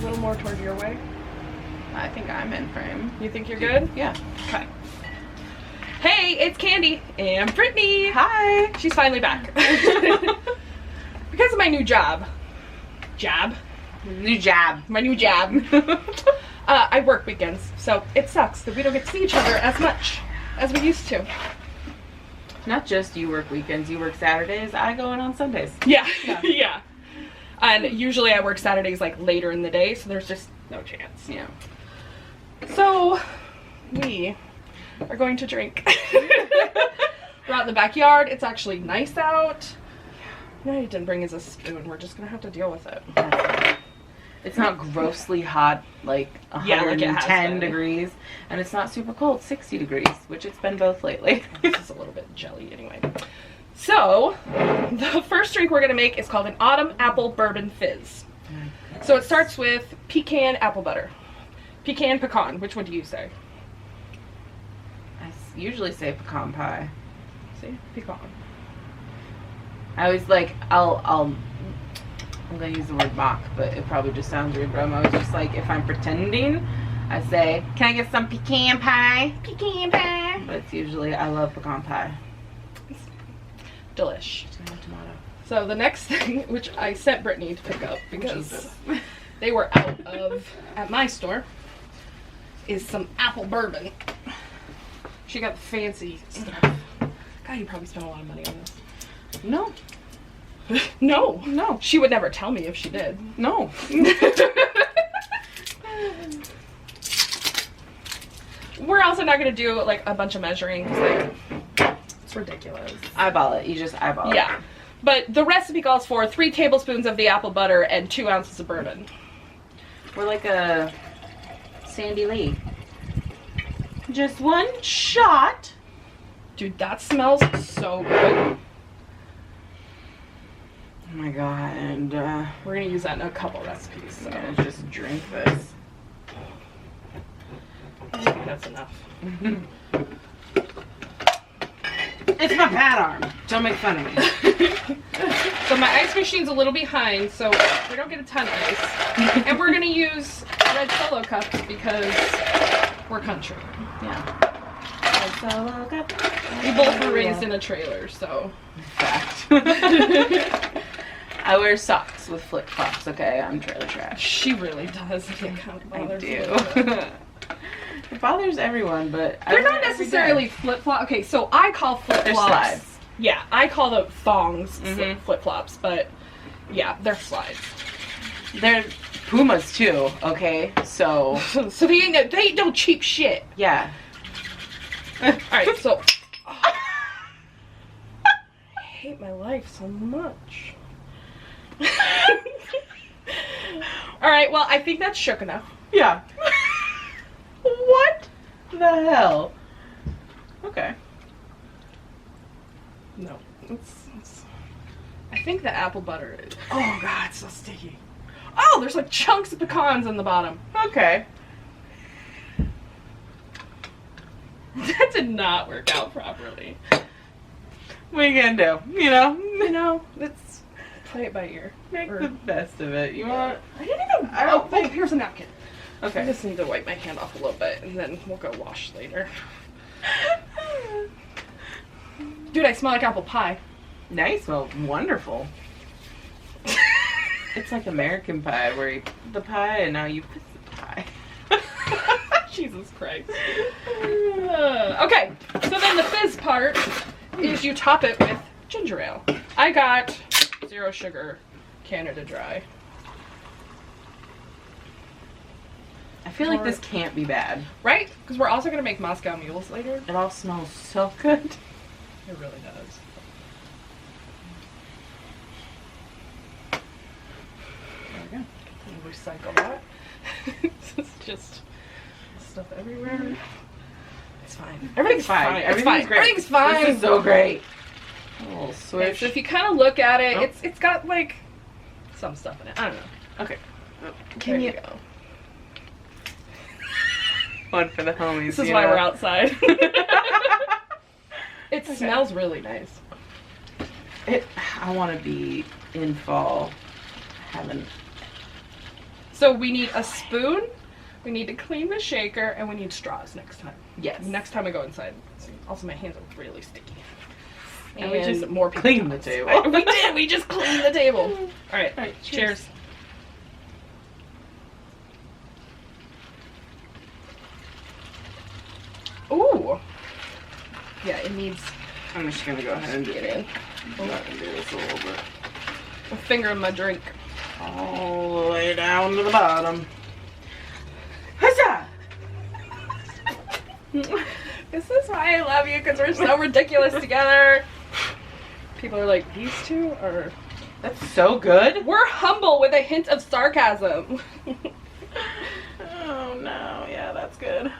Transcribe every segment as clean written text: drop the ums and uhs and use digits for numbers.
little more toward your way. I think I'm in frame. You think you're good? Yeah. Okay. Hey, it's Candy and Brittney. Hi. She's finally back. Because of my new job. New job. My new job. I work weekends, so it sucks that we don't get to see each other as much as we used to. Not just you work weekends, you work Saturdays. I go in on Sundays. Yeah. Yeah. And usually I work Saturdays like later in the day, so there's just no chance. Yeah. So we are going to drink. We're out in the backyard. It's actually nice out. No, he didn't bring us a spoon. We're just gonna have to deal with it. It's not grossly hot, like 110 degrees, and it's not super cold, 60 degrees, which it's been both lately. This is a little bit jelly anyway. So, the first drink we're gonna make is called an Autumn Apple Bourbon Fizz. So it starts with pecan apple butter. Pecan, which one do you say? I usually say pecan pie. See? Pecan. I always like, I'm gonna use the word mock, but it probably just sounds weird, but I'm always just like, if I'm pretending, I say, can I get some pecan pie? Pecan pie. But it's usually, I love pecan pie. Delish. Tomato. So the next thing, which I sent Brittney to pick up because Jesus. they were out of at my store, is some apple bourbon. She got the fancy stuff. God, you probably spent a lot of money on this. No. No. She would never tell me if she did. No. We're also not going to do like a bunch of measuring because like, it's ridiculous. Eyeball it. You just eyeball it. Yeah. But the recipe calls for 3 tablespoons of the apple butter and 2 ounces of bourbon. We're like a Sandy Lee. Just 1 shot. Dude, that smells so good. Oh my god, and We're going to use that in a couple recipes. So I'm gonna just drink this. I think that's enough. It's my pad arm. Don't make fun of me. So my ice machine's a little behind, so we don't get a ton of ice. And we're going to use red Solo cups because we're country. Yeah. We both were raised in a trailer, so. Fact. I wear socks with flip flops, okay? I'm trailer trash. She really does. It kind of I bothers me a do. little bit. It bothers everyone, but They're not necessarily flip flops. Okay, so I call flip They're flops. slides. Yeah, I call the thongs Mhm. flip flops, but yeah, they're slides. They're Pumas too, okay? So So they ain't no cheap shit. yeah. All right, so I hate my life so much. All right, well, I think that's shook enough. Yeah. What the hell? Okay. No, it's I think the apple butter is. Oh god, it's so sticky. Oh, there's like chunks of pecans in the bottom. Okay. That did not work out properly. What are you gonna do? You know? You know, let's play it by ear. Make the best of it. You want? I didn't even. I don't think- here's a napkin. I Okay. just need to wipe my hand off a little bit, and then we'll go wash later. Dude, I smell like apple pie. Nice. Well, wonderful. It's like American pie, where you put the pie and now you piss the pie. Jesus Christ. Okay, so then the fizz part is you top it with ginger ale. I got 0 sugar Canada Dry. I feel like this can't be bad. Right? Because we're also going to make Moscow mules later. It all smells so good. It really does. There we go. We'll recycle that. This is just stuff everywhere. It's fine. Everything's fine. Everything's great. Everything's fine. This is so great. A little Okay, swish. so if you kind of look at it, Oh. it's got like some stuff in it. I don't know. Okay. There you go. One for the homies. This is why we're outside. It smells really nice. I want to be in fall having So we need a spoon, we need to clean the shaker, and we need straws next time. Yes. Next time I go inside. Also, my hands are really sticky. And we just more clean the table. We did. We just cleaned the table. All right. All right, Cheers. Ooh. Yeah, it needs I'm just gonna go ahead and do it it. in. I'm not gonna do this a little bit. A finger in my drink. All the way down to the bottom. Huzzah! This is why I love you, because we're so ridiculous together. People are like, these two are... That's so good. We're humble with a hint of sarcasm. Oh no, yeah, that's good.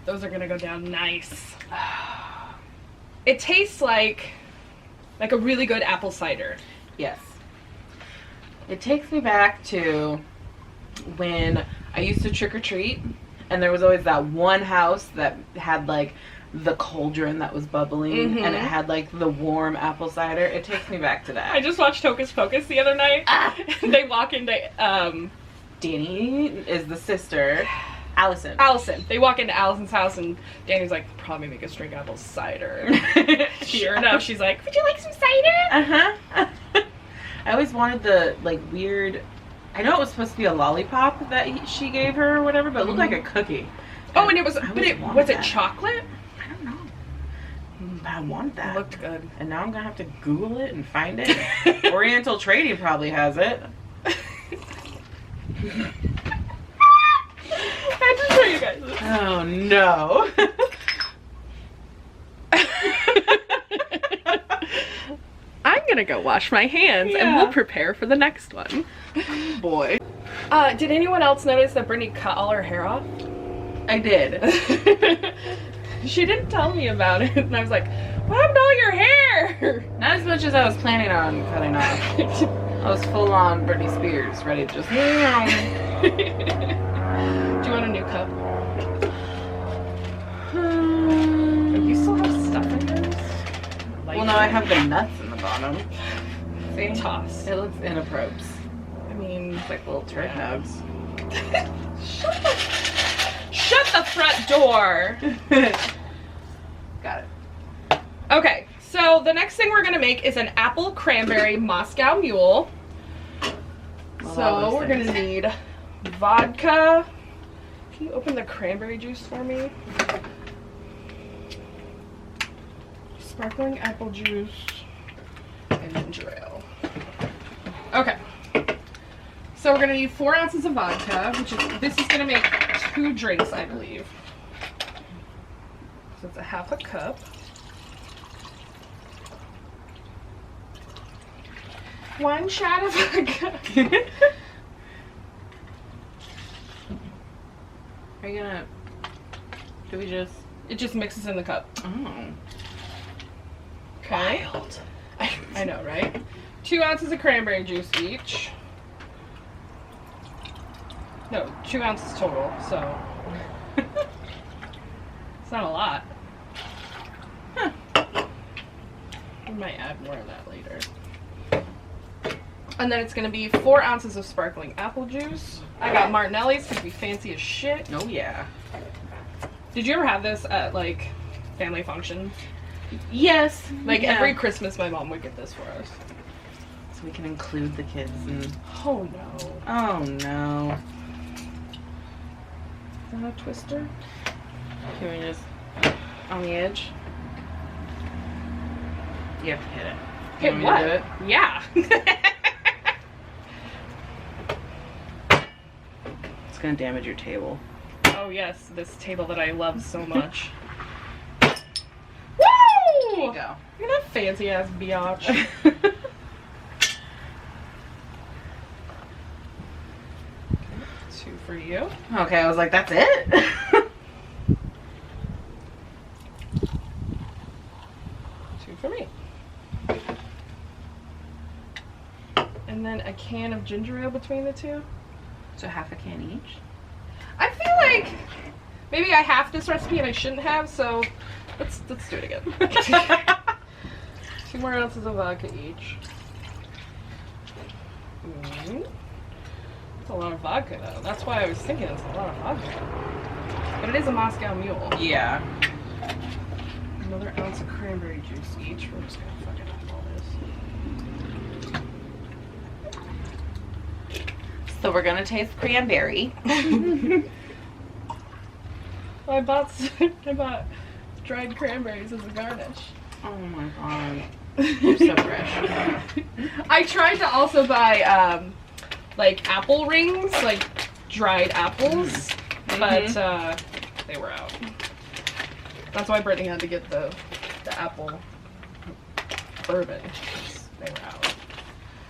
Those are gonna go down nice. It tastes like a really good apple cider. Yes. It takes me back to when I used to trick or treat, and there was always that one house that had like the cauldron that was bubbling, and it had like the warm apple cider. It takes me back to that. I just watched Hocus Pocus the other night. They walk into Danny is the sister. Allison. They walk into Allison's house, and Danny's like, probably make us drink apple cider. Sure enough, she's like, would you like some cider? I always wanted the like weird. I know it was supposed to be a lollipop that she gave her or whatever, but it looked like a cookie. Oh, and it was, was it chocolate? I don't know. But I want that. It looked good. And now I'm gonna have to Google it and find it. Oriental Trading probably has it. I had to show you guys this. Oh no. I'm gonna go wash my hands and we'll prepare for the next one. Boy. Did anyone else notice that Brittney cut all her hair off? I did. She didn't tell me about it, and I was like, what happened to all your hair? Not as much as I was planning on cutting off. I was full on Britney Spears, ready to just. Do you want a new cup? You still have stuff in yours? Well, no, I have the nuts in the bottom. See? Toss. It looks inappropriate. I mean, It's like little turd nugs. Shut the front door. Got it. Okay, so the next thing we're gonna make is an apple cranberry Moscow Mule. So we're gonna need vodka. Can you open the cranberry juice for me? Sparkling apple juice and ginger ale. Okay. So we're gonna need 4 ounces of vodka, this is gonna make 2 drinks, I believe. So it's a half a cup. One shot of vodka. Are you gonna? Do we just? It just mixes in the cup. Oh. Okay. Wild. I know, right? 2 ounces of cranberry juice each. No, 2 ounces total, so. It's not a lot. Huh. We might add more of that later. And then it's gonna be 4 ounces of sparkling apple juice. I got Martinelli's because we fancy as shit. Oh yeah. Did you ever have this at like family functions? Yes. Like every Christmas my mom would get this for us. So we can include the kids in. Oh no. Oh no. Is that a twister? Can we just on the edge? You have to hit it. Hit You want me to what? do it? Yeah. It's gonna damage your table. Oh yes, this table that I love so much. There Woo! you go. You're that fancy ass biatch. 2 for you. Okay, I was like, that's it? 2 for me. And then a can of ginger ale between the two. So half a can each? I feel like maybe I have this recipe and I shouldn't have, so let's do it again. 2 more ounces of vodka each. It's a lot of vodka, though. That's why I was thinking it's a lot of vodka. But it is a Moscow Mule. Yeah. Another ounce of cranberry juice each. We're just gonna fucking up all this. So we're gonna taste cranberry. I bought dried cranberries as a garnish. Oh my god. You're so fresh. I tried to also buy like apple rings, like dried apples, but they were out. That's why Brittney had to get the apple bourbon. They were out.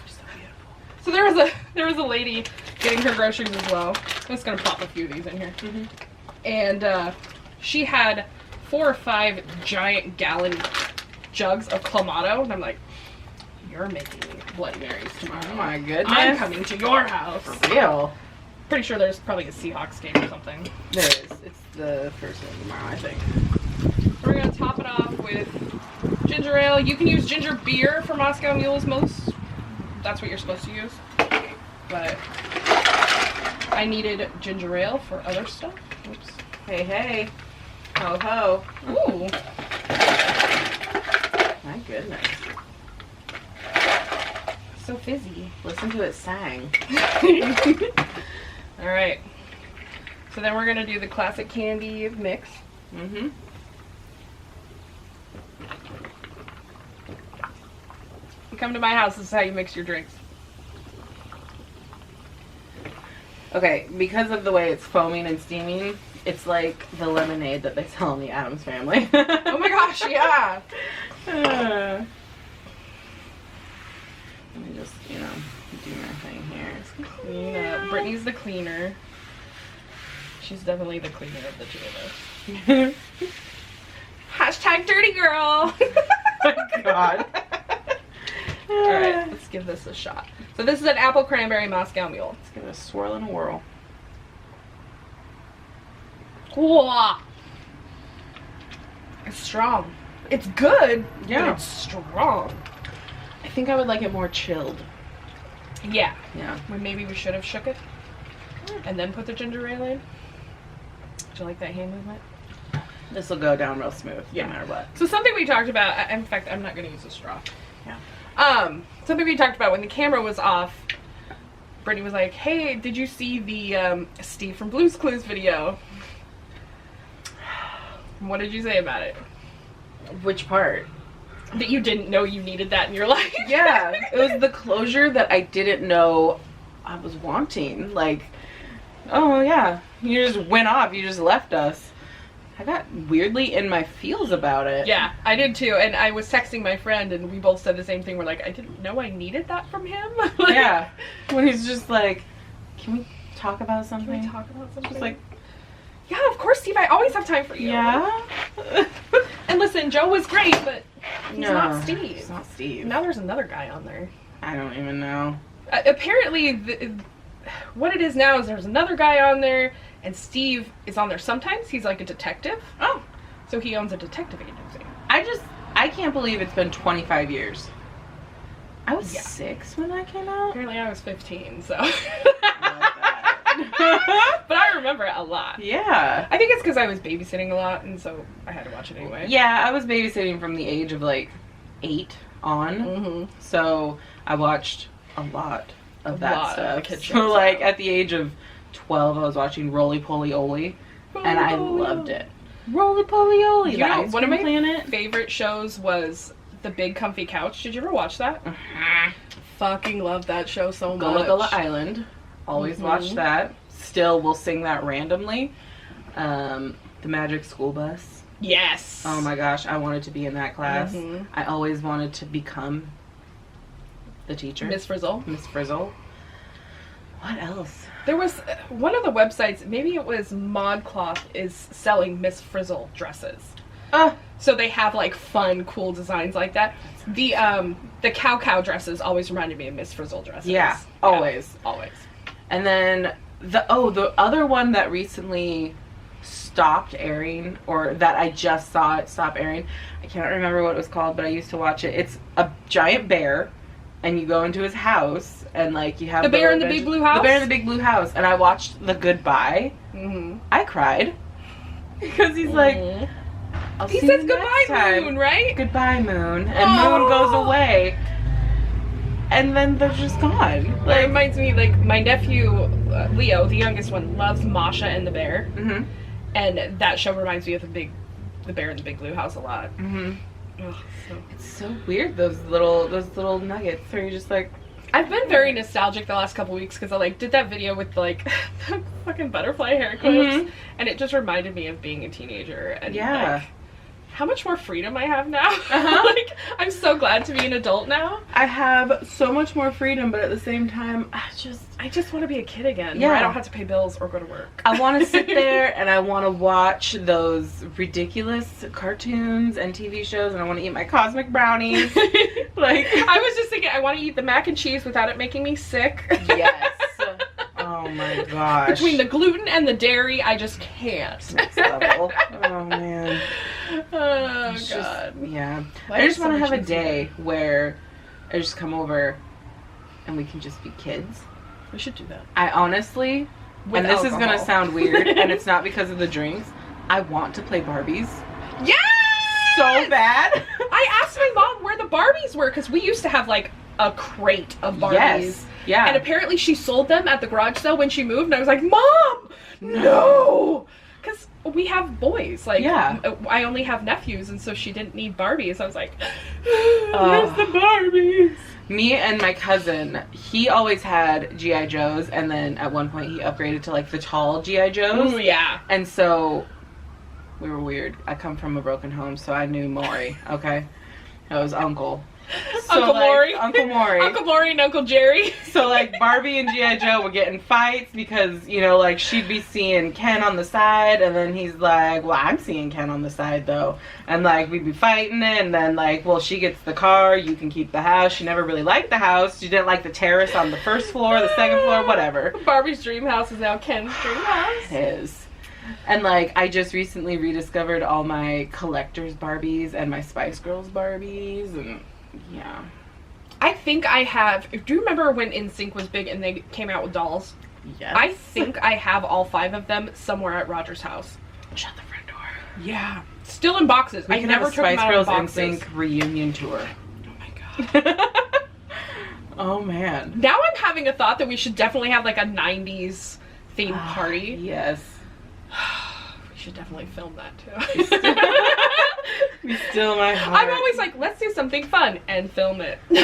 So beautiful. So there was a lady getting her groceries as well. I'm just gonna pop a few of these in here. And she had 4 or 5 giant gallon jugs of Clamato, and I'm like, you're making Bloody Marys tomorrow. Oh my goodness. I'm coming to your house. For real. Pretty sure there's probably a Seahawks game or something. There is. It's the first one tomorrow, I think. We're gonna top it off with ginger ale. You can use ginger beer for Moscow Mules most. That's what you're supposed to use. But I needed ginger ale for other stuff. Oops. Hey, hey. Ho, ho. Ooh. My goodness. So fizzy. Listen to it sang. All right. So then we're gonna do the classic candy mix. You come to my house, this is how you mix your drinks. Okay, because of the way it's foaming and steaming, it's like the lemonade that they sell in the Addams Family. Oh my gosh, yeah. Let me just, do my thing here. Clean up. Brittney's the cleaner. She's definitely the cleaner of the two of us. Hashtag dirty girl. Oh God. Alright, let's give this a shot. So this is an apple cranberry Moscow Mule. Let's give it a swirl and a whirl. Whoa. It's strong. It's good, Yeah. but it's strong. I think I would like it more chilled. Yeah. Yeah. Well, maybe we should have shook it and then put the ginger ale in. Did you like that hand movement? This will go down real smooth, Yeah. no matter what. So something we talked about, in fact, I'm not going to use a straw. Yeah. Something we talked about when the camera was off, Brittney was like, hey, did you see the Steve from Blue's Clues video? What did you say about it? Which part? That you didn't know you needed that in your life? Yeah, it was the closure that I didn't know I was wanting. Like, oh yeah, you just went off, you just left us. I got weirdly in my feels about it. Yeah, I did too. And I was texting my friend and we both said the same thing. We're like, I didn't know I needed that from him. Like, Yeah. When he's just like, can we talk about something? Can we talk about something? Just like, yeah, of course, Steve. I always have time for you. yeah. And listen, Joe was great, but he's No, not Steve. It's not Steve. Now there's another guy on there. I don't even know. Apparently, what it is now is there's another guy on there, and Steve is on there sometimes. He's like a detective. Oh. So he owns a detective agency. I can't believe it's been 25 years. I was Yeah. 6 when that came out. Apparently I was 15, so. I love that. But I remember it a lot. Yeah. I think it's because I was babysitting a lot, and so I had to watch it anyway. Yeah, I was babysitting from the age of like 8 on. Mm-hmm. So I watched a lot of that lot of stuff. the kid So shows, like yeah. at the age of 12, I was watching Roly Poly Oly, and I loved it. Roly Poly Oly. You the know, Ice one of Cream my Planet. favorite shows was The Big Comfy Couch. Did you ever watch that? Fucking love that show so much. Gullah Gullah Island. Always watch that. Still will sing that randomly. The Magic School Bus. Yes. Oh my gosh, I wanted to be in that class. Mhm. I always wanted to become the teacher. Miss Frizzle. Miss Frizzle. What else? There was one of the websites, maybe it was ModCloth, is selling Miss Frizzle dresses. So they have like fun, cool designs like that. The cow dresses always reminded me of Miss Frizzle dresses. Yeah, always. Always. And then the other one that recently stopped airing, or that I just saw it stop airing, I can't remember what it was called, but I used to watch it. It's a giant bear and you go into his house, and like you have The Bear in the Big Blue House? The Bear in the Big Blue House, and I watched the goodbye. Mm-hmm. I cried because he's like, I'll he see says you goodbye, next time. Moon, right? Goodbye, Moon. And Moon goes away. And then they're just gone. It Like, reminds me, like, my nephew, Leo, the youngest one, loves Masha and the Bear. mm-hmm. And that show reminds me of the Bear in the Big Blue House a lot. Mm-hmm. Ugh, so. It's so weird, those little nuggets where you're just like, I've been very nostalgic the last couple weeks because I like did that video with like the fucking butterfly hair clips, and it just reminded me of being a teenager and like, how much more freedom I have now. Like, I'm so glad to be an adult now. I have so much more freedom, but at the same time, I just want to be a kid again. Where I don't have to pay bills or go to work. I want to sit there and I want to watch those ridiculous cartoons and TV shows, and I want to eat my cosmic brownies. Like, I was just thinking, I want to eat the mac and cheese without it making me sick. Yes. Oh my gosh. Between the gluten and the dairy, I just can't. Next level. Oh man. Oh It's god. Yeah. Why I just so want to much have a easier? day where I just come over and we can just be kids. We should do that. I honestly, With and this is gonna alcohol. sound weird, and it's not because of the drinks, I want to play Barbies Yes! so bad. I asked my mom where the Barbies were because we used to have like a crate of Barbies. Yes. Yeah. And apparently she sold them at the garage sale when she moved, and I was like, Mom, no! Because we have boys. Like, I only have nephews, and so she didn't need Barbies. I was like, where's the Barbies? Me and my cousin, he always had G.I. Joes, and then at one point he upgraded to like the tall G.I. Joes. Ooh, yeah. And so we were weird. I come from a broken home, so I knew Maury, okay? That was Uncle. So, Uncle like, Maury. Uncle Maury. Uncle Maury and Uncle Jerry. So like Barbie and G.I. Joe would get in fights because, you know, like she'd be seeing Ken on the side, and then he's like, well, I'm seeing Ken on the side though. And like we'd be fighting it, and then like, well, she gets the car, you can keep the house. She never really liked the house. She didn't like the terrace on the first floor, the second floor, whatever. Barbie's dream house is now Ken's dream house. His. And like I just recently rediscovered all my collector's Barbies and my Spice Girls Barbies, and yeah. I think I have. Do you remember when NSYNC was big and they came out with dolls? Yes. I think I have all 5 of them somewhere at Roger's house. Shut the front door. Yeah. Still in boxes. We I can never have a took them Spice out Girls of boxes. NSYNC reunion tour. Oh my god. Oh man. Now I'm having a thought that we should definitely have like a 90s themed party. Yes. We should definitely film that too. Be still my heart. I'm always like, let's do something fun and film it. Well,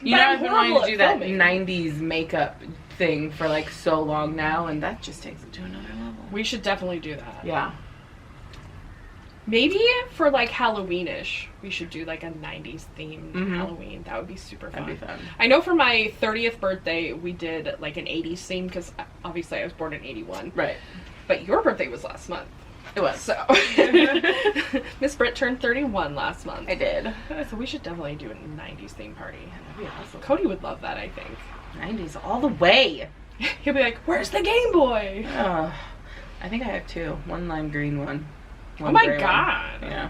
you know, I'm I've been horrible wanting to do that at filming. 90s makeup thing for like so long now, and that just takes it to another level. We should definitely do that. Yeah. Maybe for like Halloween-ish, we should do like a 90s themed Mhm. Halloween. That would be super fun. That'd be fun. I know for my 30th birthday, we did like an 80s theme because obviously I was born in 81. Right. But your birthday was last month. It was. So, Miss Britt turned 31 last month. I did. So we should definitely do a 90s theme party. That'd be awesome. Cody would love that, I think. 90s all the way. He'll be like, where's the Game Boy? I think I have 2. One lime green one. Oh One my gray one. god. Yeah.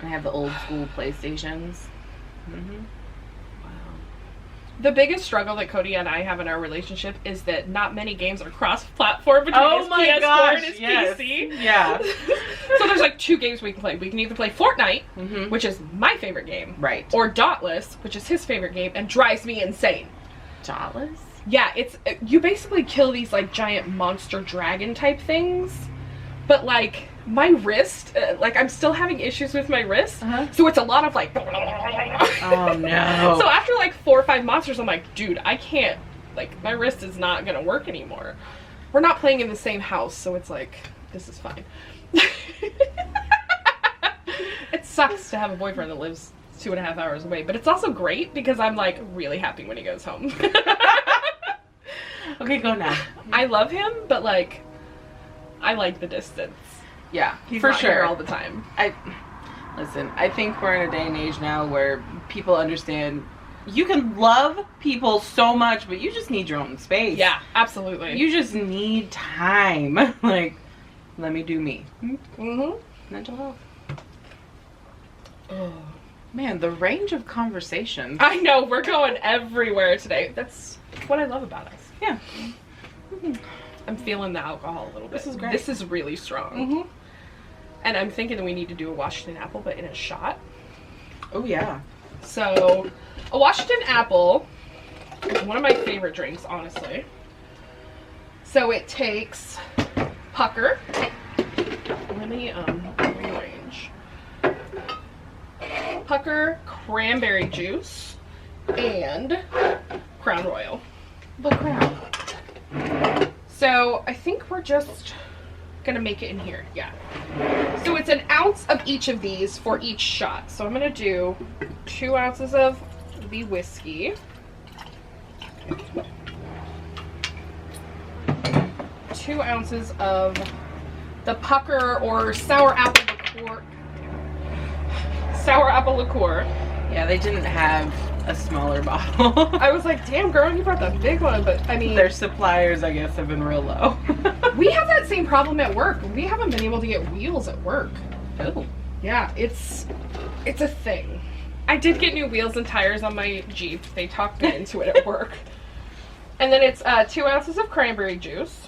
I have the old school PlayStations. Wow. The biggest struggle that Cody and I have in our relationship is that not many games are cross-platform between his PS4 and his PC. Yeah. So there's like 2 games we can play. We can either play Fortnite, Mhm. which is my favorite game, Right. or Dauntless, which is his favorite game and drives me insane. Dauntless? Yeah, you basically kill these like giant monster dragon type things, but like my wrist, like I'm still having issues with my wrist, so it's a lot of like. Oh no. So after like 4 or 5 monsters, I'm like, dude, I can't. Like my wrist is not gonna work anymore. We're not playing in the same house, so it's like this is fine. It sucks to have a boyfriend that lives 2.5 hours away, but it's also great because I'm like really happy when he goes home. Okay, go now. I love him, but like, I like the distance. Yeah, He's for not sure. here all the time. Listen, I think we're in a day and age now where people understand you can love people so much, but you just need your own space. Yeah, absolutely. You just need time. Like, let me do me. Mm-hmm. Mental health. Oh. Man, the range of conversations. I know, we're going everywhere today. That's what I love about us. Yeah. I'm feeling the alcohol a little bit. This is great. This is really strong. And I'm thinking that we need to do a Washington apple, but in a shot. Oh, yeah. So, a Washington apple is one of my favorite drinks, honestly. So it takes pucker. Let me rearrange. Pucker, cranberry juice, and Crown Royal. The Crown. So I think we're just gonna make it in here. Yeah. So it's an ounce of each of these for each shot. So I'm gonna do 2 ounces of the whiskey. 2 ounces of the pucker or sour apple liqueur. Sour apple liqueur. Yeah, they didn't have a smaller bottle. I was like, damn girl, you brought the big one, but I mean, Their suppliers, I guess, have been real low. we have that same problem at work. We haven't been able to get wheels at work. Oh. Yeah, it's a thing. I did get new wheels and tires on my Jeep. They talked me into it at work. And then it's 2 ounces of cranberry juice.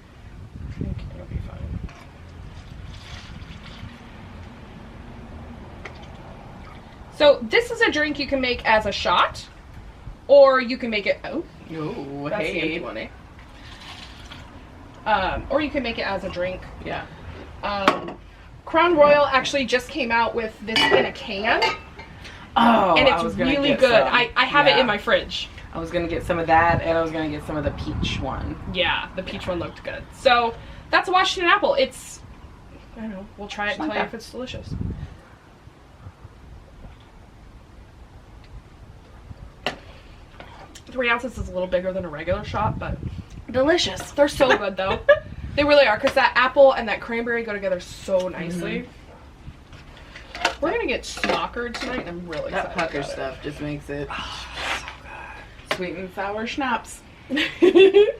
It'll be fine. So this is a drink you can make as a shot, or you can make it. Oh, Oh, that's the empty hey. one, eh? Or you can make it as a drink. Yeah. Crown Royal actually just came out with this in a can, Oh, and I it's was gonna really get good. some. I have it Yeah. in my fridge. I was gonna get some of that, and I was gonna get some of the peach one. Yeah, the peach one looked good. So that's a Washington apple. It's, I don't know, we'll try it and Not tell you bad. if it's delicious. Three ounces is a little bigger than a regular shot, but Delicious. they're so good though. They really are, because that apple and that cranberry go together so nicely. We're gonna get snockered tonight, and I'm really That excited pucker about stuff just makes it sweet and sour schnapps. it.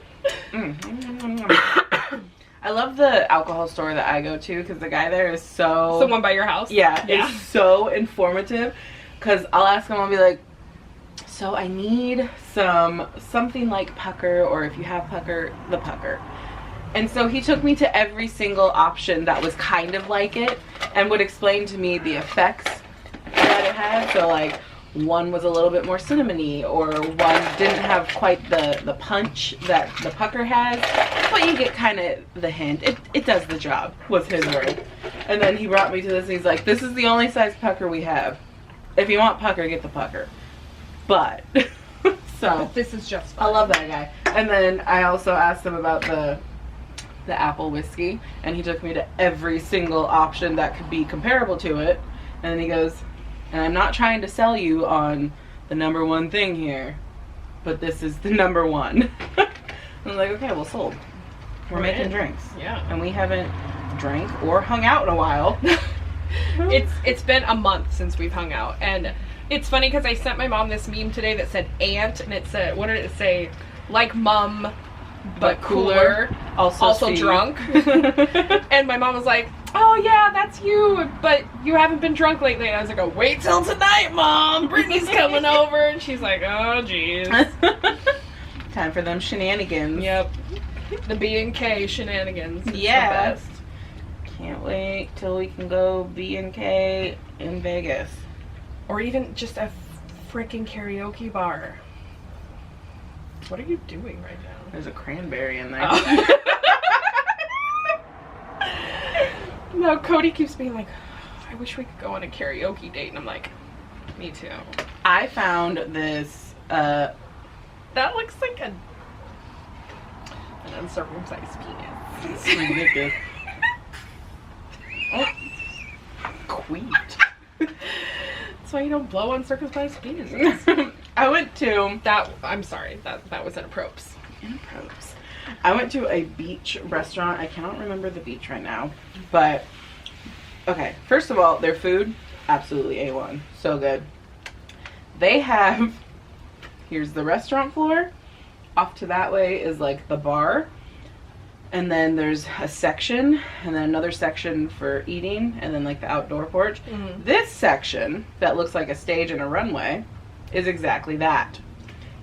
I love the alcohol store that I go to because the guy there is so. The one by your house? Yeah, Yeah. it's so informative. Because I'll ask him, I'll be like, so I need something like pucker, or if you have pucker, the pucker. And so he took me to every single option that was kind of like it and would explain to me the effects that it had. So like one was a little bit more cinnamony, or one didn't have quite the punch that the pucker has, but you get kind of the hint. It does the job, was his word. And then he brought me to this and he's like, this is the only size pucker we have. If you want pucker, get the pucker. But so This is just I fun. love that guy. And then I also asked him about the apple whiskey, and he took me to every single option that could be comparable to it. And then he goes, and I'm not trying to sell you on the number one thing here, but this is the number one. I was like, okay, well, sold. We're making in. drinks. Yeah. And we haven't drank or hung out in a while. It's been a month since we've hung out, and it's funny because I sent my mom this meme today that said aunt, and it said, what did it say? Like mum, but cooler. Also Steve. drunk. And my mom was like, oh yeah, that's you, but you haven't been drunk lately. And I was like, oh, wait till tonight, Mom. Brittney's coming over. And she's like, oh jeez. Time for them shenanigans. Yep. The B&K shenanigans. It's Yeah. the best. Can't wait till we can go B&K in Vegas. Or even just a freaking karaoke bar. What are you doing right now? There's a cranberry in there. Oh. No, Cody keeps being like, I wish we could go on a karaoke date. And I'm like, me too. I found this, That looks like an uncircumcised penis. it's ridiculous. Oh, queet. That's why you don't blow uncircumcised penises. I went to I'm sorry, that was inappropriate. I went to a beach restaurant. I cannot remember the beach right now, but okay. First of all, their food, absolutely A1, so good. They have, here's the restaurant floor. Off to that way is like the bar. and then there's a section, and then another section for eating, and then like the outdoor porch. This section that looks like a stage and a runway is exactly that.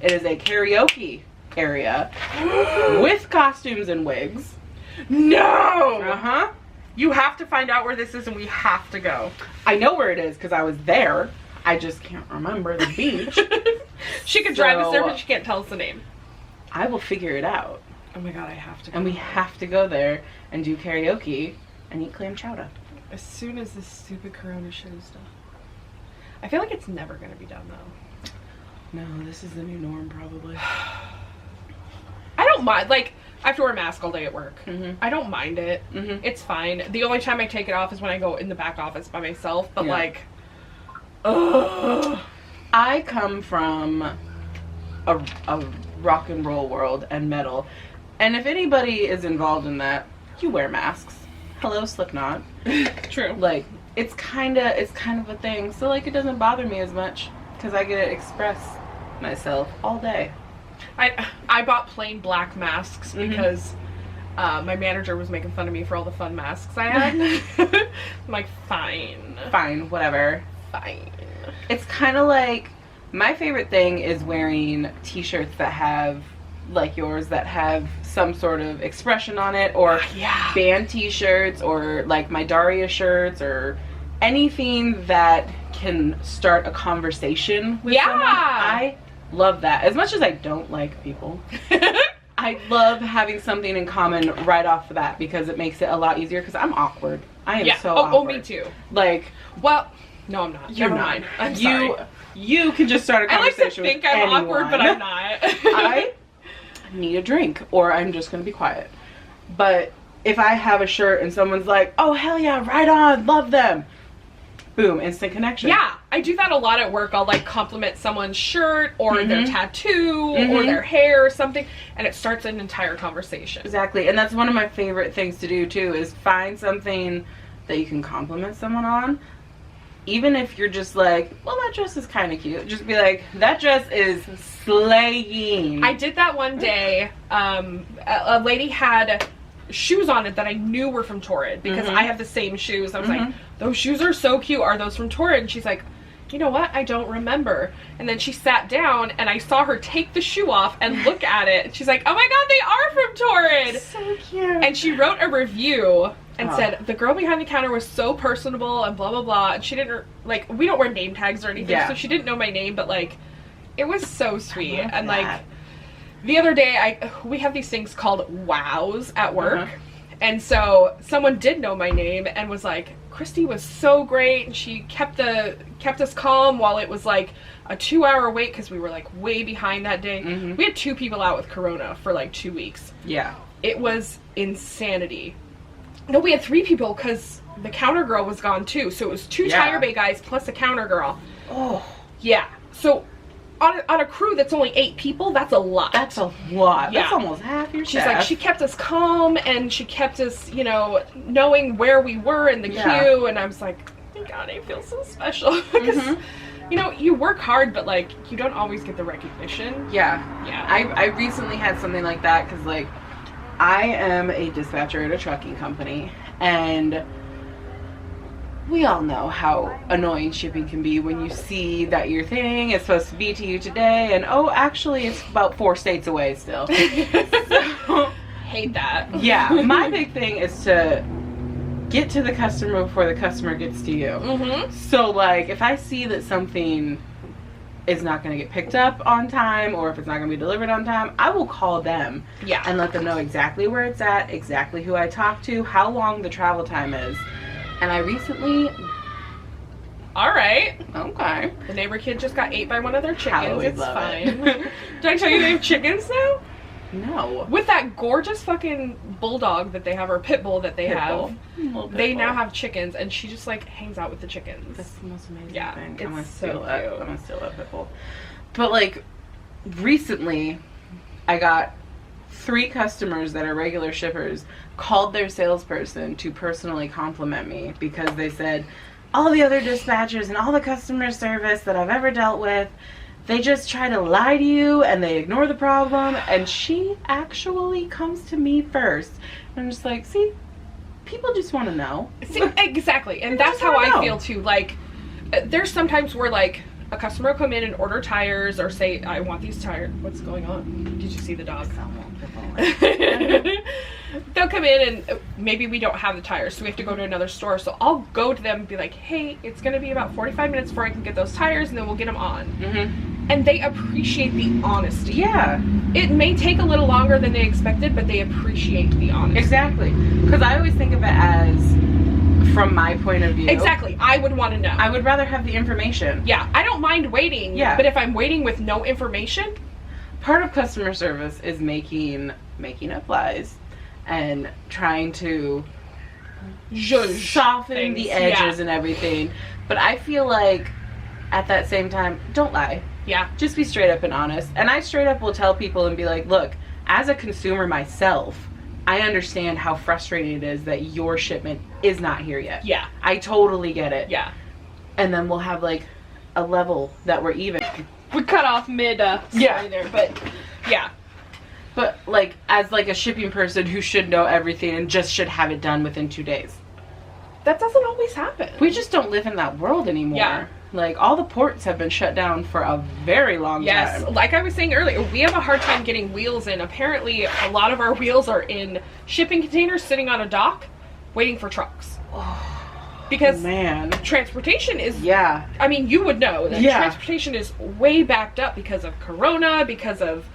It is a karaoke area with costumes and wigs. No! Uh-huh. You have to find out where this is and we have to go. I know where it is because I was there. I just can't remember the beach. She could drive us there, but she can't tell us the name. I will figure it out. Oh my god, I have to go. And we have to go there and do karaoke and eat clam chowder. As soon as this stupid corona shit is done. I feel like it's never going to be done, though. No, this is the new norm, probably. I don't mind. Like, I have to wear a mask all day at work. I don't mind it. It's fine. The only time I take it off is when I go in the back office by myself. But, like, ugh. I come from a rock and roll world and metal. And if anybody is involved in that, you wear masks. Hello, Slipknot. True. Like, it's kind of a thing. So, like, it doesn't bother me as much because I get to express myself all day. I bought plain black masks because my manager was making fun of me for all the fun masks I had. I'm like, fine. Fine, whatever. Fine. It's kind of like, my favorite thing is wearing t-shirts that have, like yours, that have some sort of expression on it, or band t-shirts, or like my Daria shirts, or anything that can start a conversation with someone. I love that. As much as I don't like people, I love having something in common right off the bat because it makes it a lot easier, because I'm awkward. I am so awkward. Oh, me too. Like, well, no, I'm not. You're Never not. mind. I'm sorry. You can just start a conversation with anyone. I like to think I'm awkward, but I'm not. I need a drink, or I'm just going to be quiet. But if I have a shirt and someone's like, oh, hell yeah, right on, love them. Boom, instant connection. Yeah, I do that a lot at work. I'll like compliment someone's shirt or their tattoo or their hair or something, and it starts an entire conversation. Exactly, and that's one of my favorite things to do too, is find something that you can compliment someone on. Even if you're just like, well, that dress is kind of cute. Just be like, that dress is slaying. I did that one day. A lady had shoes on it that I knew were from Torrid because I have the same shoes. I was like, those shoes are so cute. Are those from Torrid? And she's like, you know what? I don't remember. And then she sat down and I saw her take the shoe off and look at it. And she's like, oh my god, they are from Torrid. So cute. And she wrote a review and said, the girl behind the counter was so personable and blah, blah, blah. And she didn't, like, we don't wear name tags or anything, so she didn't know my name, but, like, it was so sweet. And, like, the other day, we have these things called wows at work. And so someone did know my name and was like, Christy was so great. And she kept us calm while it was, like, a 2-hour wait because we were, like, way behind that day. We had 2 people out with corona for, like, 2 weeks. Yeah. It was insanity. No, we had 3 people because the counter girl was gone too. So it was 2 tire bay guys plus a counter girl. Oh. Yeah. So on a crew that's only 8 people, that's a lot. That's a lot. Yeah. That's almost half your She's staff. like, she kept us calm and she kept us, you know, knowing where we were in the queue. And I was like, oh my god, I feel so special. Because, you know, you work hard, but, like, you don't always get the recognition. Yeah. Yeah. I recently had something like that because, like, I am a dispatcher at a trucking company, and we all know how annoying shipping can be when you see that your thing is supposed to be to you today, and oh, actually it's about 4 states away still. So, hate that. Yeah, my big thing is to get to the customer before the customer gets to you. So, like, if I see that something is not going to get picked up on time, or if it's not going to be delivered on time, I will call them and let them know exactly where it's at, exactly who I talked to, how long the travel time is. And I recently... Alright. Okay. The neighbor kid just got ate by one of their chickens. Halloween, It's love fine. it. Did I tell you they have chickens now? No. With that gorgeous fucking bulldog that they have, or pit bull that they have, they now have chickens, and she just, like, hangs out with the chickens. That's the most amazing thing. I'm It's gonna so steal that. cute. I'm gonna steal that pit bull. But, like, recently, I got 3 customers that are regular shippers called their salesperson to personally compliment me because they said, all the other dispatchers and all the customer service that I've ever dealt with, they just try to lie to you and they ignore the problem, and she actually comes to me first. And I'm just like, see, people just want to know. See, exactly. And that's how I feel too. Like, there's sometimes where like a customer will come in and order tires or say, I want these tires. What's going on? Did you see the dog? They'll come in and maybe we don't have the tires, so we have to go to another store. So I'll go to them and be like, hey, it's going to be about 45 minutes before I can get those tires, and then we'll get them on. Mm-hmm. And they appreciate the honesty. Yeah. It may take a little longer than they expected, but they appreciate the honesty. Exactly. Because I always think of it as, from my point of view. Exactly. I would want to know. I would rather have the information. Yeah. I don't mind waiting. Yeah. But if I'm waiting with no information. Part of customer service is making up lies and trying to soften things. the edges and everything. But I feel like at that same time, don't lie. Yeah. Just be straight up and honest. And I straight up will tell people and be like, look, as a consumer myself, I understand how frustrating it is that your shipment is not here yet. Yeah. I totally get it. Yeah. And then we'll have like a level that we're even. We cut off mid story there, but yeah. But like as like a shipping person who should know everything and just should have it done within 2 days. That doesn't always happen. We just don't live in that world anymore. Yeah. Like all the ports have been shut down for a very long time. Yes, like I was saying earlier, we have a hard time getting wheels in. Apparently, a lot of our wheels are in shipping containers sitting on a dock waiting for trucks. Because man, transportation is, yeah. I mean, you would know that Yeah. transportation is way backed up because of Corona, because of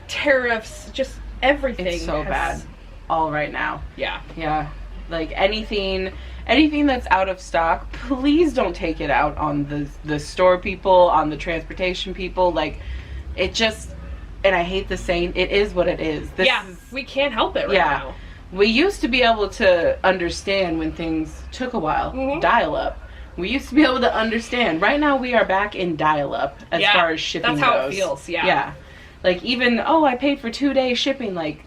tariffs, just everything. It's so bad all right now. Yeah. Yeah. Like anything that's out of stock, please don't take it out on the store people, on the transportation people. Like, it just, and I hate the saying, it is what it is. We can't help it right now. We used to be able to understand when things took a while. Mhm. Dial-up. We used to be able to understand. Right now we are back in dial-up as far as shipping goes. That's how it feels, Yeah. Like even, I paid for 2 days shipping. Like,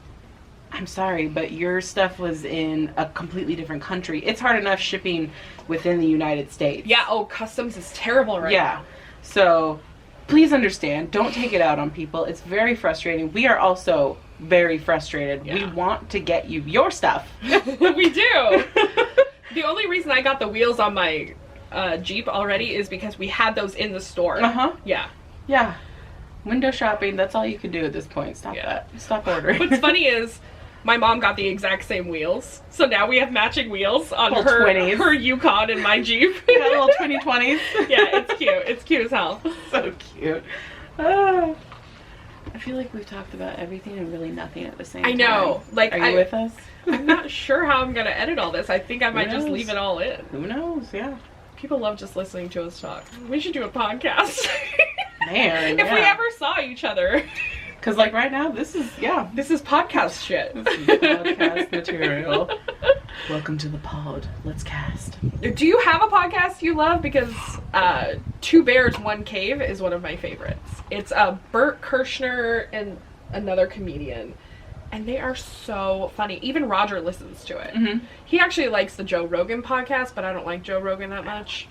I'm sorry, but your stuff was in a completely different country. It's hard enough shipping within the United States. Yeah, customs is terrible right now. So please understand, don't take it out on people. It's very frustrating. We are also very frustrated. Yeah. We want to get you your stuff. We do. The only reason I got the wheels on my Jeep already is because we had those in the store. Uh-huh. Yeah. Yeah. Window shopping, that's all you can do at this point. Stop that. Stop ordering. What's funny is my mom got the exact same wheels. So now we have matching wheels on Little 20s. her Yukon and my Jeep. Got little 2020s. Yeah, it's cute. It's cute as hell. So cute. Ah. I feel like we've talked about everything and really nothing at the same time. I know. Like, Are you with us? I'm not sure how I'm going to edit all this. I think I might just leave it all in. Who knows? Yeah. People love just listening to us talk. We should do a podcast. Man, If we ever saw each other. Because, like, right now, this is podcast shit. This is podcast material. Welcome to the pod. Let's cast. Do you have a podcast you love? Because Two Bears, One Cave is one of my favorites. It's Bert Kirshner and another comedian. And they are so funny. Even Roger listens to it. Mm-hmm. He actually likes the Joe Rogan podcast, but I don't like Joe Rogan that much.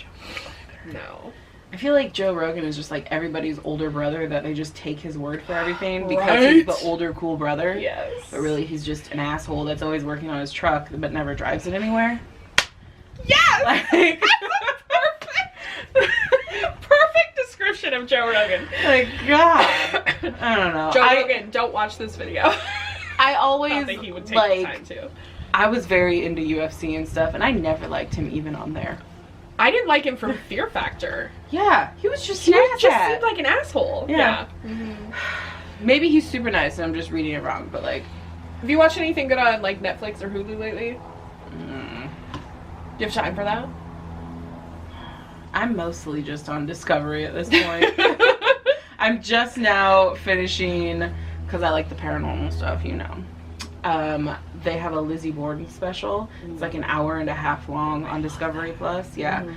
No. I feel like Joe Rogan is just like everybody's older brother that they just take his word for everything because he's the older cool brother. Yes. But really he's just an asshole that's always working on his truck but never drives it anywhere. Yes! Like, Perfect description of Joe Rogan. like, God. I don't know. Joe Rogan, don't watch this video. I always I think he would take the time to. I was very into UFC and stuff and I never liked him even on there. I didn't like him from Fear Factor. Yeah, he was just He snatched just at. seemed like an asshole. Yeah. Mm-hmm. Maybe he's super nice and I'm just reading it wrong, but like... Have you watched anything good on like Netflix or Hulu lately? Do you have time for that? I'm mostly just on Discovery at this point. I'm just now finishing, because I like the paranormal stuff, you know. They have a Lizzie Borden special. It's like an hour and a half long on Discovery Plus. Yeah.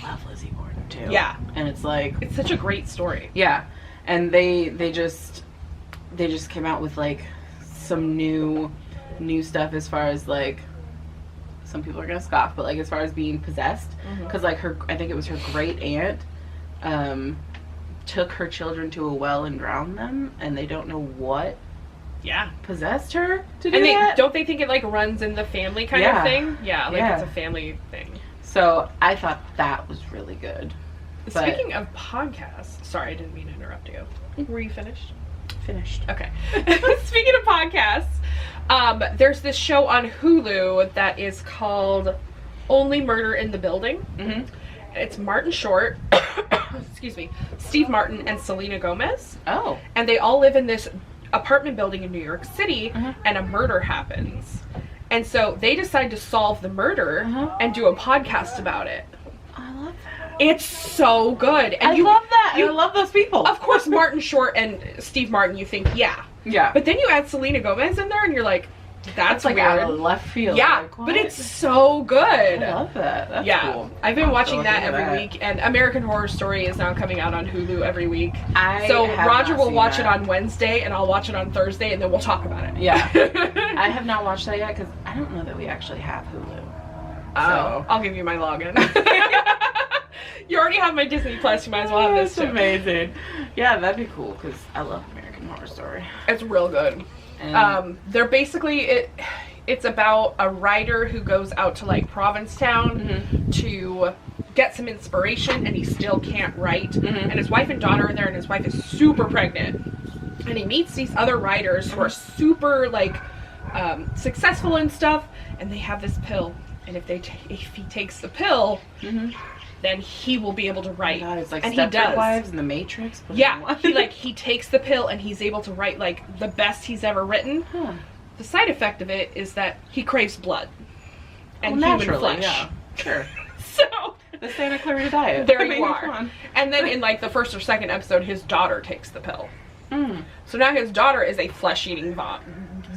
I love Lizzie Borden too. Yeah. And it's like... It's such a great story. Yeah. And they just came out with like some new stuff as far as like, some people are gonna scoff, but like as far as being possessed, because like I think it was her great aunt took her children to a well and drowned them, and they don't know what Yeah. possessed her to do And that. don't they think it like runs in the family kind of thing? Yeah, like Yeah. it's a family thing. So I thought that was really good. But- Speaking of podcasts, sorry, I didn't mean to interrupt you. Were you finished? Finished. Okay. Speaking of podcasts, there's this show on Hulu that is called Only Murder in the Building. Mm-hmm. It's Martin Short, excuse me, Steve Martin, and Selena Gomez. Oh. And they all live in this apartment building in New York City, Uh-huh. and a murder happens. And so they decide to solve the murder Uh-huh. and do a podcast about it. I love that. It's so good. And I love that. I love those people. Of course, Martin Short and Steve Martin, you think, yeah. Yeah. But then you add Selena Gomez in there, and you're like, that's like weird. out of left field. Yeah, Like, but what? it's so good. I love that. That's yeah, cool. I've been I'll watching have that to look into every that. week, and American Horror Story is now coming out on Hulu every week. I So have Roger not will seen watch that. it on Wednesday, and I'll watch it on Thursday, and then we'll talk about it. Yeah. I have not watched that yet because I don't know that we actually have Hulu. Oh, I'll give you my login. You already have my Disney Plus. You might as well have this That's too. amazing. Yeah, that'd be cool because I love American Horror Story. It's real good. And They're basically it's about a writer who goes out to like Provincetown Mm-hmm. to get some inspiration, and he still can't write. Mhm. And his wife and daughter are there, and his wife is super pregnant. And he meets these other writers who are super like successful and stuff, and they have this pill. And if he takes the pill, Mhm. then he will be able to write. God, it's like and he Stepford does. Wives and The Matrix. but in Yeah, one. he takes the pill and he's able to write like the best he's ever written. Huh. The side effect of it is that he craves blood and Well, human naturally, flesh. yeah. Sure. So The Santa Clarita Diet. there I you mean, are. come on. And then in like the first or second episode, his daughter takes the pill. Mm. So now his daughter is a flesh-eating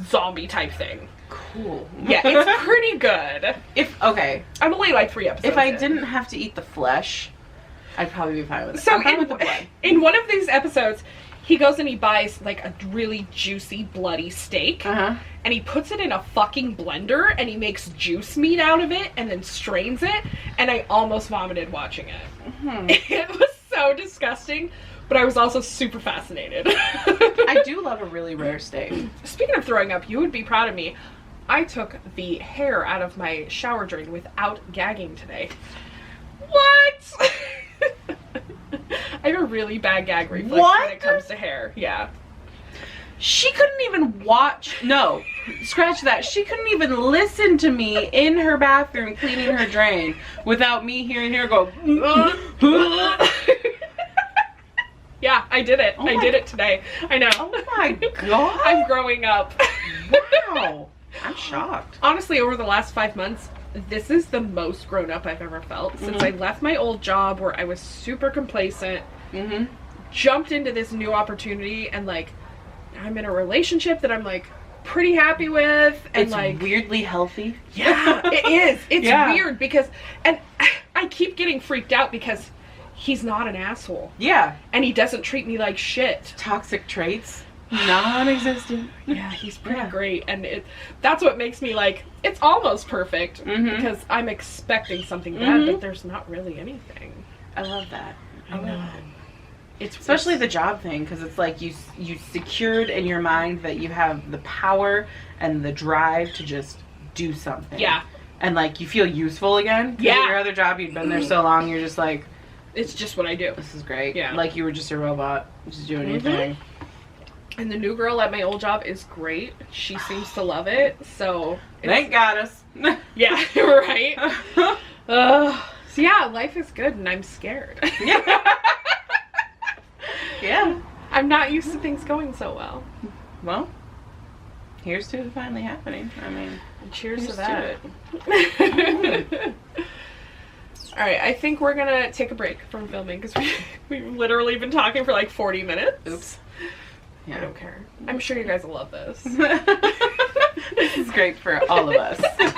zombie type thing. Cool. Yeah, it's pretty good. Okay, I'm only like 3 episodes. if I in. didn't have to eat the flesh, I'd probably be fine with it. So I'm fine with the blood. in one of these episodes, he goes and he buys like a really juicy, bloody steak. Uh-huh. And he puts it in a fucking blender and he makes juice meat out of it and then strains it. And I almost vomited watching it. Hmm. It was so disgusting, but I was also super fascinated. I do love a really rare steak. Speaking of throwing up, you would be proud of me. I took the hair out of my shower drain without gagging today. What? I have a really bad gag reflex when it comes to hair. Yeah. She couldn't even watch. No, scratch that. She couldn't even listen to me in her bathroom cleaning her drain without me hearing her go. Yeah, I did it. Oh I my- did it today. I know. Oh my god! I'm growing up. Wow, I'm shocked. Honestly, over the last 5 months, this is the most grown up I've ever felt since I left my old job where I was super complacent, Mm-hmm. jumped into this new opportunity, and like I'm in a relationship that I'm like pretty happy with, and It's like weirdly healthy. yeah, it is. It's Yeah. weird because, and I keep getting freaked out because he's not an asshole Yeah, and he doesn't treat me like shit. toxic traits, non-existent. Yeah, he's pretty Yeah. great, and that's what makes me like it's almost perfect Mhm. because I'm expecting something bad, Mhm. but there's not really anything. I love that. I know. It's Especially the job thing, because it's like you secured in your mind that you have the power and the drive to just do something. yeah, And like you feel useful again. 'Cause Yeah. at your other job, you'd been there so long, you're just like, it's just what I do. this is great. Yeah. Like you were just a robot, just doing your Mhm. thing. And the new girl at my old job is great. She seems to love it. So Thank goddess. yeah, right. So yeah, life is good, and I'm scared. Yeah. Yeah. I'm not used to things going so well. Well, here's to it finally happening. I mean, Cheers to Here's that. All right, I think we're gonna take a break from filming because we've literally been talking for like 40 minutes. oops. I Yeah. don't care. I'm sure you guys will love this. This is great for all of us. Did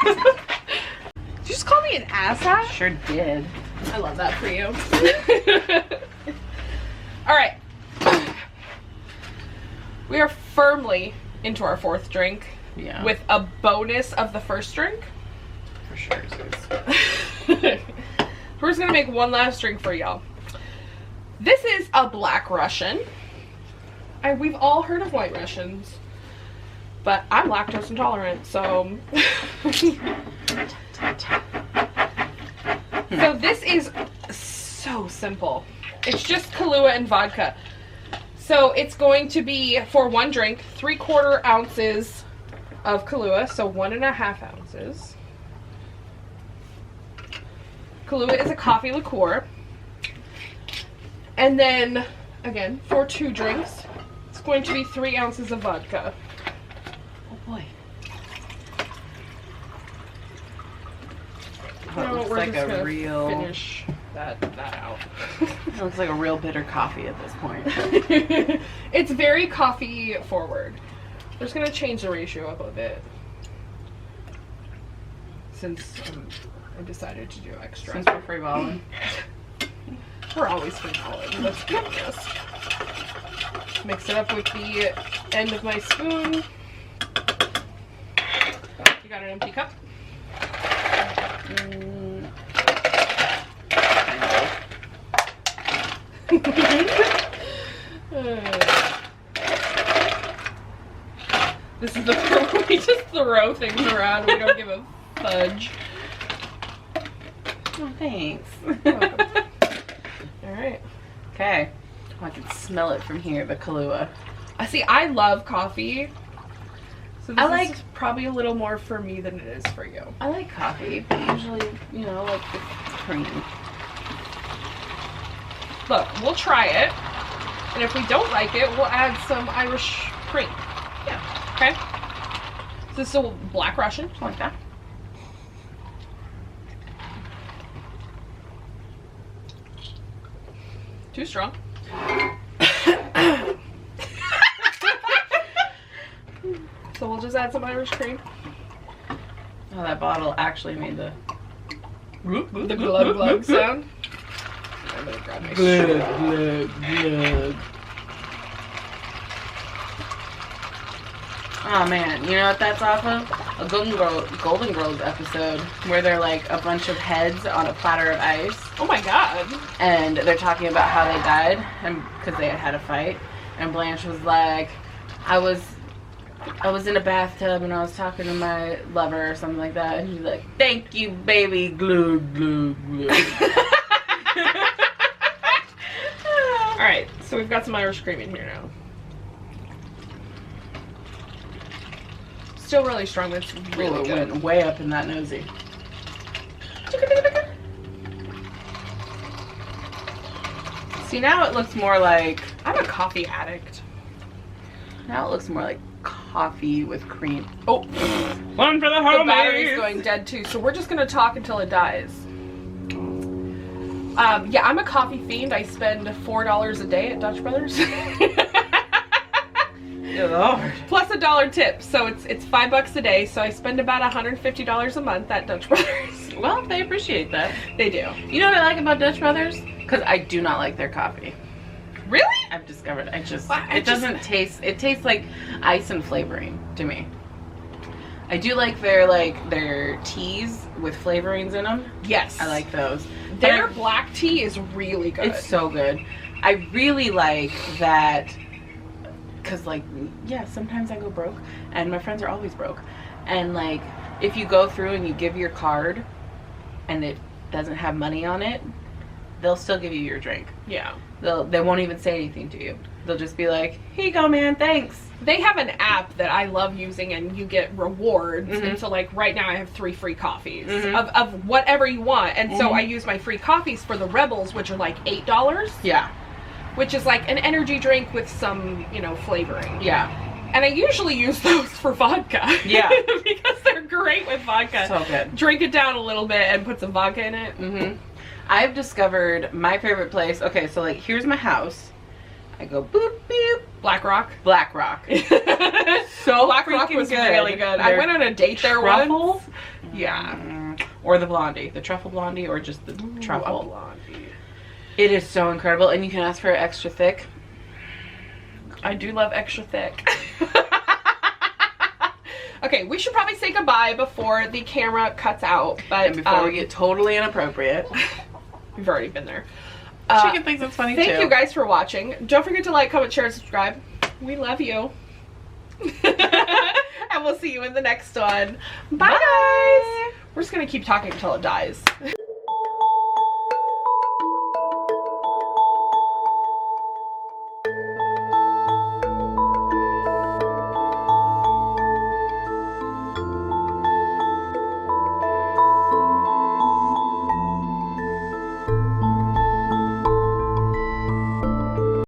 you just call me an asshat? Sure did. I love that for you. All right. We are firmly into our 4th drink Yeah. with a bonus of the first drink. for sure. Sis. We're just gonna make one last drink for y'all. This is a Black Russian. We've all heard of White Russians, but I'm lactose intolerant, so. So this is so simple. It's just Kahlua and vodka. So it's going to be, for one drink, 3/4 ounces of Kahlua, so 1.5 ounces. Kahlua is a coffee liqueur. And then, again, for 2 drinks, it's going to be 3 ounces of vodka. Oh boy. No, It looks we're like just a gonna real. finish that out. It looks like a real bitter coffee at this point. It's very coffee forward. We're just gonna change the ratio up a bit since I decided to do extra. Since we're free balling. We're always free balling. Let's do this. Mix it up with the end of my spoon. You got an empty cup? This is the part where we just throw things around. We don't give a fudge. Oh, thanks. Alright. Okay. Oh, I can smell it from here, the Kahlua. See, I love coffee. So this I like- is probably a little more for me than it is for you. I like coffee, but usually, you know, like the cream. Look, we'll try it. And if we don't like it, we'll add some Irish cream. Yeah. Okay? So this is a Black Russian. Something like that. Too strong. So we'll just add some Irish cream. Oh, that bottle actually made the The glug glug sound. I'm gonna grab my straw. glug. Oh man, you know what that's off of? A Golden Girls episode where they're like a bunch of heads on a platter of ice, Oh my god. and they're talking about how they died and because they had a fight. And Blanche was like, I was in a bathtub and I was talking to my lover or something like that, and she's like, "Thank you, baby, glug glug glug." Alright, so we've got some Irish cream in here now. Still really strong, but it's really It good. went way up in that nosy. See, now it looks more like I'm a coffee addict. now it looks more like coffee with cream. Oh, One for the the battery's going dead too, so we're just gonna talk until it dies. Yeah, I'm a coffee fiend. I spend $4 a day at Dutch Brothers. Lord. Plus $1 tip, so it's $5 a day, so I spend about $150 a month at Dutch Brothers. Well, they appreciate that. They do. You know what I like about Dutch Brothers? Because I do not like their coffee. Really? I've discovered Well, it doesn't taste. It tastes like ice and flavoring to me. I do like their teas with flavorings in them. Yes. I like those. Their black tea is really good. It's so good. I really like that because, like, yeah, sometimes I go broke, and my friends are always broke. And, like, if you go through and you give your card and it doesn't have money on it, they'll still give you your drink. Yeah. They won't even say anything to you. They'll just be like, "Here you go, man, thanks." They have an app that I love using, and you get rewards. Mhm. And so, like, right now I have 3 free coffees Mhm. of whatever you want. And so Mhm. I use my free coffees for the Rebels, which are like $8, Yeah. which is like an energy drink with some, flavoring. Yeah. And I usually use those for vodka. Yeah. Because they're great with vodka. So good. Drink it down a little bit and put some vodka in it. Mm-hmm. I've discovered my favorite place. Okay, so, like, here's my house. I go boop, boop. Black Rock. Black Rock. So Black Rock freaking was good. really good. I Their went on a date there truffle? once. Yeah. Or the blondie. The truffle blondie or just the Ooh, a truffle. blondie. It is so incredible. And you can ask for it extra thick. I do love extra thick. Okay, we should probably say goodbye before the camera cuts out. But And before we get totally inappropriate. we've already been there. Chicken thinks it's funny too. Thank you guys for watching. Don't forget to like, comment, share, and subscribe. We love you. And we'll see you in the next one. Bye, guys. We're just going to keep talking until it dies.